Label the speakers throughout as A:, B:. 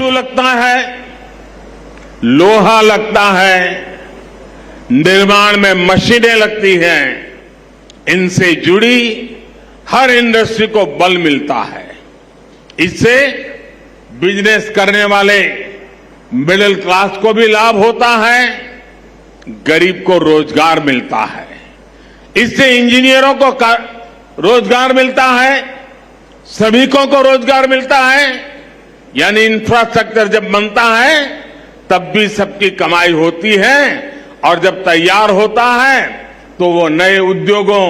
A: धातु लगता है, लोहा लगता है, निर्माण में मशीनें लगती हैं, इनसे जुड़ी हर इंडस्ट्री को बल मिलता है। इससे बिजनेस करने वाले मिडिल क्लास को भी लाभ होता है, गरीब को रोजगार मिलता है। इससे इंजीनियरों को रोजगार मिलता है, श्रमिकों को रोजगार मिलता है। यानी इंफ्रास्ट्रक्चर जब बनता है तब भी सबकी कमाई होती है, और जब तैयार होता है तो वो नए उद्योगों,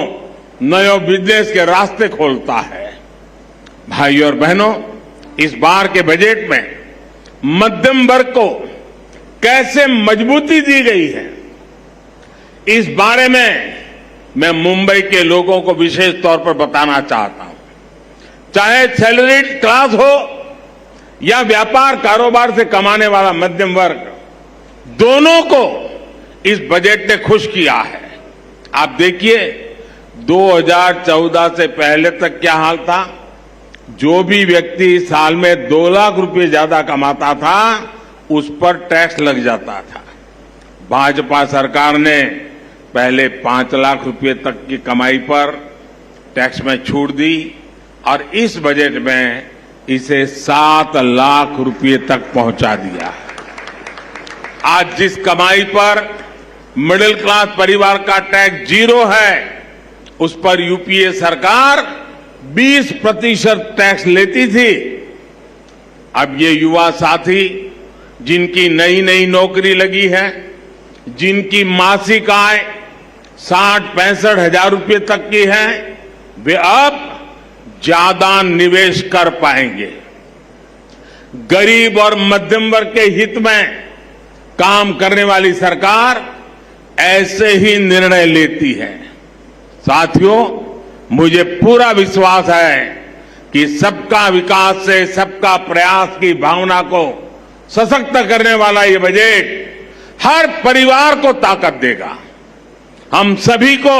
A: नए बिजनेस के रास्ते खोलता है। भाइयों और बहनों, इस बार के बजट में मध्यम वर्ग को कैसे मजबूती दी गई है, इस बारे में मैं मुंबई के लोगों को विशेष तौर पर बताना चाहता हूं। चाहे सैलरीड क्लास हो या व्यापार कारोबार से कमाने वाला मध्यम वर्ग, दोनों को इस बजट ने खुश किया है। आप देखिए 2014 से पहले तक क्या हाल था। जो भी व्यक्ति साल में 2 लाख रुपए ज्यादा कमाता था उस पर टैक्स लग जाता था। भाजपा सरकार ने पहले 5 लाख रुपए तक की कमाई पर टैक्स में छूट दी और इस बजट में इसे 7 लाख रुपए तक पहुंचा दिया। आज जिस कमाई पर मिडिल क्लास परिवार का टैक्स 0 है, उस पर यूपीए सरकार 20% टैक्स लेती थी। अब ये युवा साथी जिनकी नई नई नौकरी लगी है, जिनकी मासिक आय 60-65 हजार रुपए तक की है, वे अब ज्यादा निवेश कर पाएंगे। गरीब और मध्यम वर्ग के हित में काम करने वाली सरकार ऐसे ही निर्णय लेती है। साथियों, मुझे पूरा विश्वास है कि सबका विकास से सबका प्रयास की भावना को सशक्त करने वाला ये बजट हर परिवार को ताकत देगा, हम सभी को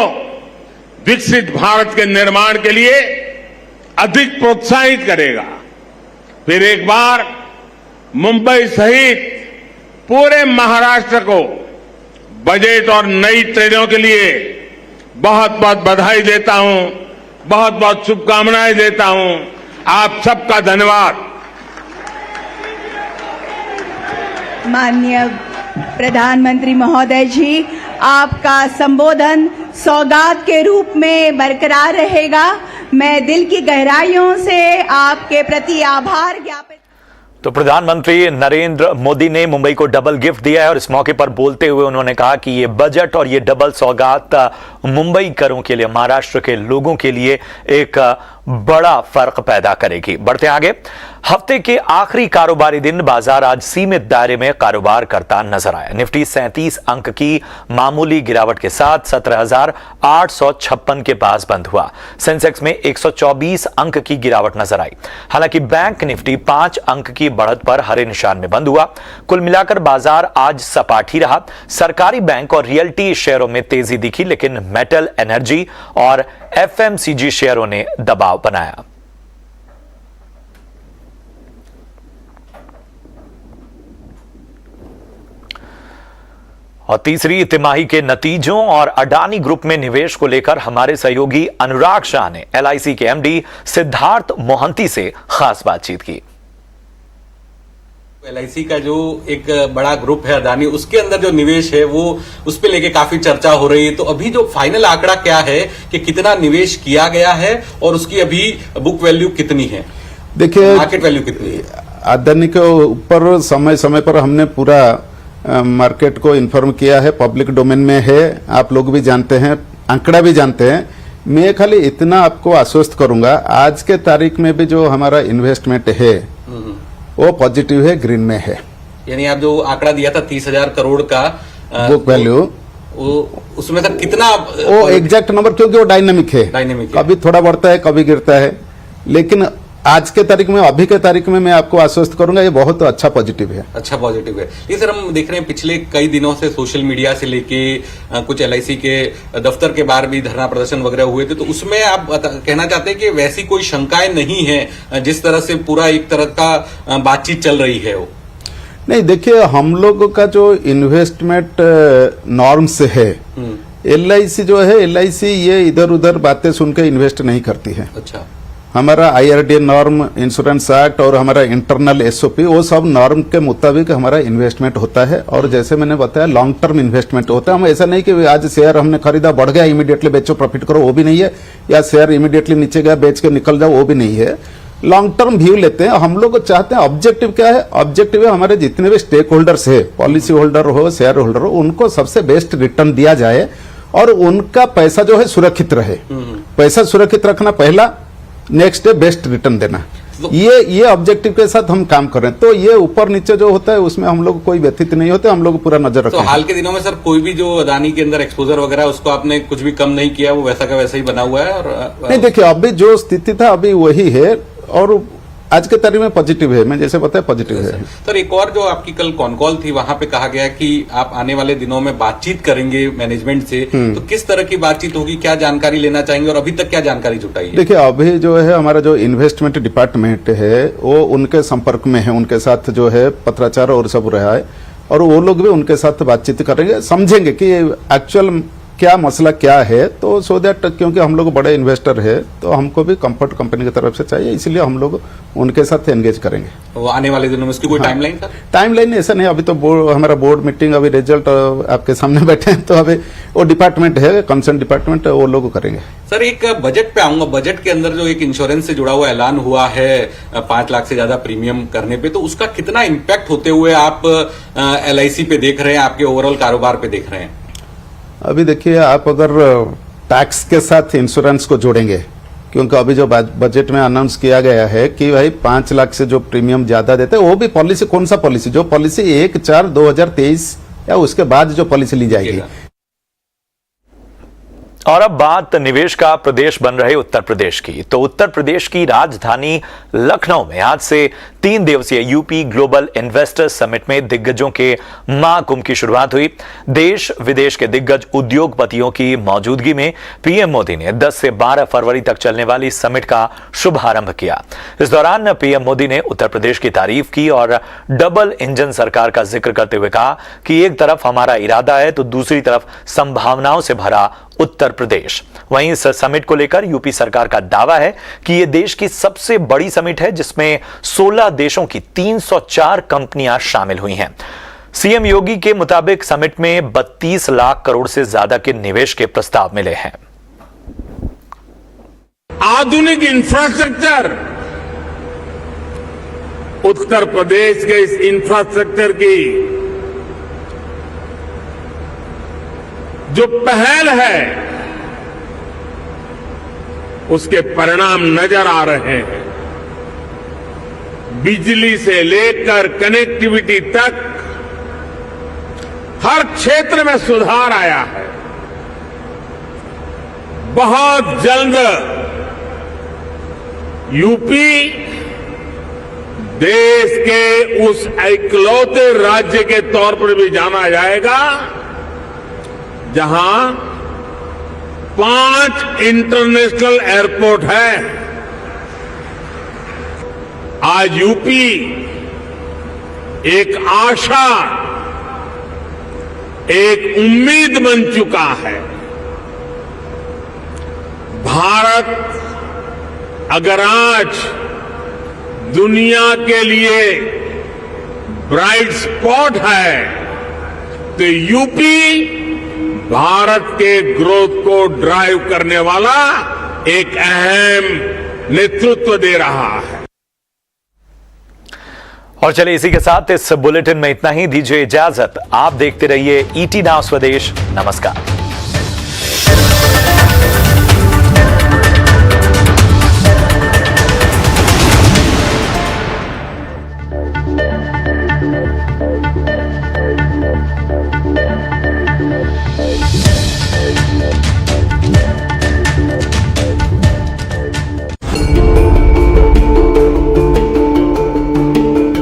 A: विकसित भारत के निर्माण के लिए अधिक प्रोत्साहित करेगा। फिर एक बार मुंबई सहित पूरे महाराष्ट्र को बजट और नई ट्रेनों के लिए बहुत बहुत बधाई देता हूं, बहुत बहुत शुभकामनाएं देता हूं। आप सबका धन्यवाद।
B: माननीय प्रधानमंत्री महोदय जी, आपका संबोधन सौगात के रूप में बरकरार रहेगा। मैं दिल की गहराइयों से आपके प्रति आभार ज्ञापित।
C: तो प्रधानमंत्री नरेंद्र मोदी ने मुंबई को डबल गिफ्ट दिया है और इस मौके पर बोलते हुए उन्होंने कहा कि ये बजट और ये डबल सौगात मुंबई करों के लिए, महाराष्ट्र के लोगों के लिए एक बड़ा फर्क पैदा करेगी। बढ़ते आगे, हफ्ते के आखिरी कारोबारी दिन बाजार आज सीमित दायरे में कारोबार करता नजर आया। निफ्टी 37 अंक की मामूली गिरावट के साथ 17,856 के पास बंद हुआ। सेंसेक्स में 124 अंक की गिरावट नजर आई। हालांकि बैंक निफ्टी 5 अंक की बढ़त पर हरे निशान में बंद हुआ। कुल मिलाकर बाजार आज सपाट ही रहा। सरकारी बैंक और रियल्टी शेयरों में तेजी दिखी, लेकिन मेटल, एनर्जी और एफएमसीजी शेयरों ने दबाव बनाया। और तीसरी तिमाही के नतीजों और अडानी ग्रुप में निवेश को लेकर हमारे सहयोगी अनुराग शाह ने एलआईसी के एमडी सिद्धार्थ मोहंती से खास बातचीत की।
D: एलआईसी का जो एक बड़ा ग्रुप है अडानी, उसके अंदर जो निवेश है वो उस पे लेके काफी चर्चा हो रही है। तो अभी जो फाइनल आंकड़ा क्या है कि कितना निवेश किया गया है और उसकी अभी बुक वैल्यू कितनी है,
E: देखिए
D: मार्केट वैल्यू कितनी है?
E: अडानी के ऊपर समय समय पर हमने पूरा मार्केट को इन्फॉर्म किया है, पब्लिक डोमेन में है, आप लोग भी जानते हैं, आंकड़ा भी जानते हैं। मैं खाली इतना आपको आश्वस्त करूंगा, आज के तारीख में भी जो हमारा इन्वेस्टमेंट है वो पॉजिटिव है, ग्रीन में है।
D: यानी आप जो आंकड़ा दिया था 30,000 करोड़ का
E: बुक वैल्यू,
D: उसमें से कितना
E: वो एग्जैक्ट नंबर, क्योंकि वो डायनेमिक है,
D: डायनेमिक
E: कभी थोड़ा बढ़ता है कभी गिरता है, लेकिन आज के तारीख में, अभी के तारीख में मैं आपको आश्वस्त करूंगा, ये बहुत अच्छा पॉजिटिव है।
D: अच्छा पॉजिटिव है। ये सर हम देख रहे हैं पिछले कई दिनों से सोशल मीडिया से लेके कुछ LIC के दफ्तर के बाहर भी धरना प्रदर्शन वगैरह हुए थे, तो उसमें आप कहना चाहते हैं कि वैसी कोई शंकाएं नहीं है जिस तरह से पूरा एक तरह का बातचीत चल रही है वो?
E: नहीं, देखिए, हम लोगों का जो इन्वेस्टमेंट नॉर्म्स है, LIC जो है, LIC ये इधर उधर बातें सुन के इन्वेस्ट नहीं करती है।
D: अच्छा।
E: हमारा IRDA नॉर्म, इंश्योरेंस एक्ट और हमारा इंटरनल SOP, वो सब नॉर्म के मुताबिक हमारा इन्वेस्टमेंट होता है। और जैसे मैंने बताया, लॉन्ग टर्म इन्वेस्टमेंट होता है। हम ऐसा नहीं कि आज शेयर हमने खरीदा, बढ़ गया, इमीडिएटली बेचो, प्रॉफिट करो, वो भी नहीं है। या शेयर इमीडिएटली नीचे गया, बेच के निकल जाओ, वो भी नहीं है। लॉन्ग टर्म व्यू लेते हैं। हम लोग चाहते हैं, ऑब्जेक्टिव क्या है? ऑब्जेक्टिव है हमारे जितने भी स्टेक होल्डर्स है, पॉलिसी होल्डर हो, शेयर होल्डर हो, उनको सबसे बेस्ट रिटर्न दिया जाए और उनका पैसा जो है सुरक्षित रहे। पैसा सुरक्षित रखना पहला, नेक्स्ट है बेस्ट रिटर्न देना। ये ऑब्जेक्टिव के साथ हम काम कर रहे हैं। तो ये ऊपर नीचे जो होता है उसमें हम लोग कोई व्यथित नहीं होते, हम लोग पूरा नजर रखते हैं।
D: तो हाल के दिनों में सर कोई भी जो अदानी के अंदर एक्सपोजर वगैरह उसको आपने कुछ भी कम नहीं किया, वो वैसा का वैसा ही बना हुआ है? और
E: नहीं, देखिए, अभी जो स्थिति था अभी वही है और आज के तारीख में पॉजिटिव है। मैं जैसे बताया, पॉजिटिव है।
D: सर एक और जो आपकी कल कॉन कॉल थी, वहां पे कहा गया कि आप आने वाले दिनों में बातचीत करेंगे मैनेजमेंट से, तो किस तरह की बातचीत होगी, क्या जानकारी लेना चाहेंगे और अभी तक क्या जानकारी जुटाई है?
E: देखिए, अभी जो है हमारा जो इन्वेस्टमेंट डिपार्टमेंट है वो उनके संपर्क में है, उनके साथ जो है पत्राचार और सब रहा है और वो लोग भी उनके साथ बातचीत करेंगे, समझेंगे कि एक्चुअल क्या मसला क्या है। तो सो दैट, क्योंकि हम लोग बड़े इन्वेस्टर है तो हमको भी कंफर्ट कंपनी की तरफ से चाहिए, इसलिए हम लोग उनके साथ एंगेज करेंगे।
D: वो आने वाले दिनों में इसकी कोई टाइमलाइन?
E: टाइमलाइन ऐसा नहीं, अभी तो हमारा बोर्ड मीटिंग, अभी रिजल्ट आपके सामने बैठे हैं, तो अभी वो डिपार्टमेंट है, कंसर्न डिपार्टमेंट, वो लोग करेंगे।
D: सर एक बजट पे आऊंगा। बजट के अंदर जो एक इंश्योरेंस से जुड़ा हुआ ऐलान हुआ है 5 लाख से ज्यादा प्रीमियम करने पे, तो उसका कितना इम्पैक्ट होते हुए आप LIC पे देख रहे हैं, आपके ओवरऑल कारोबार पे देख रहे हैं?
E: अभी देखिए, आप अगर टैक्स के साथ इंश्योरेंस को जोड़ेंगे, क्योंकि अभी जो बजट में अनाउंस किया गया है कि भाई 5 लाख से जो प्रीमियम ज्यादा देते हैं, वो भी पॉलिसी, कौन सा पॉलिसी? जो पॉलिसी 1/4/2023 या उसके बाद जो पॉलिसी ली जाएगी।
C: और अब बात निवेश का प्रदेश बन रहे उत्तर प्रदेश की। तो उत्तर प्रदेश की राजधानी लखनऊ में आज से 3 दिवसीय यूपी ग्लोबल इन्वेस्टर्स समिट में दिग्गजों के महाकुंभ की शुरुआत हुई। देश विदेश के दिग्गज उद्योगपतियों की मौजूदगी में पीएम मोदी ने 10 से 12 फरवरी तक चलने वाली समिट का शुभारंभ किया। इस दौरान पीएम मोदी ने उत्तर प्रदेश की तारीफ की और डबल इंजन सरकार का जिक्र करते हुए कहा कि एक तरफ हमारा इरादा है तो दूसरी तरफ संभावनाओं से भरा उत्तर प्रदेश। वहीं इस समिट को लेकर यूपी सरकार का दावा है कि यह देश की सबसे बड़ी समिट है जिसमें 16 देशों की 304 कंपनियां शामिल हुई हैं। सीएम योगी के मुताबिक समिट में 32 लाख करोड़ से ज्यादा के निवेश के प्रस्ताव मिले हैं।
A: आधुनिक इंफ्रास्ट्रक्चर, उत्तर प्रदेश के इस इंफ्रास्ट्रक्चर की जो पहल है उसके परिणाम नजर आ रहे हैं। बिजली से लेकर कनेक्टिविटी तक हर क्षेत्र में सुधार आया है। बहुत जल्द यूपी देश के उस इकलौते राज्य के तौर पर भी जाना जाएगा जहां 5 इंटरनेशनल एयरपोर्ट है। आज यूपी एक आशा, एक उम्मीद बन चुका है। भारत अगर आज दुनिया के लिए ब्राइट स्पॉट है तो यूपी भारत के ग्रोथ को ड्राइव करने वाला एक अहम नेतृत्व दे रहा है।
C: और चलिए इसी के साथ इस बुलेटिन में इतना ही। दीजिए इजाजत। आप देखते रहिए ET नाउ स्वदेश। नमस्कार।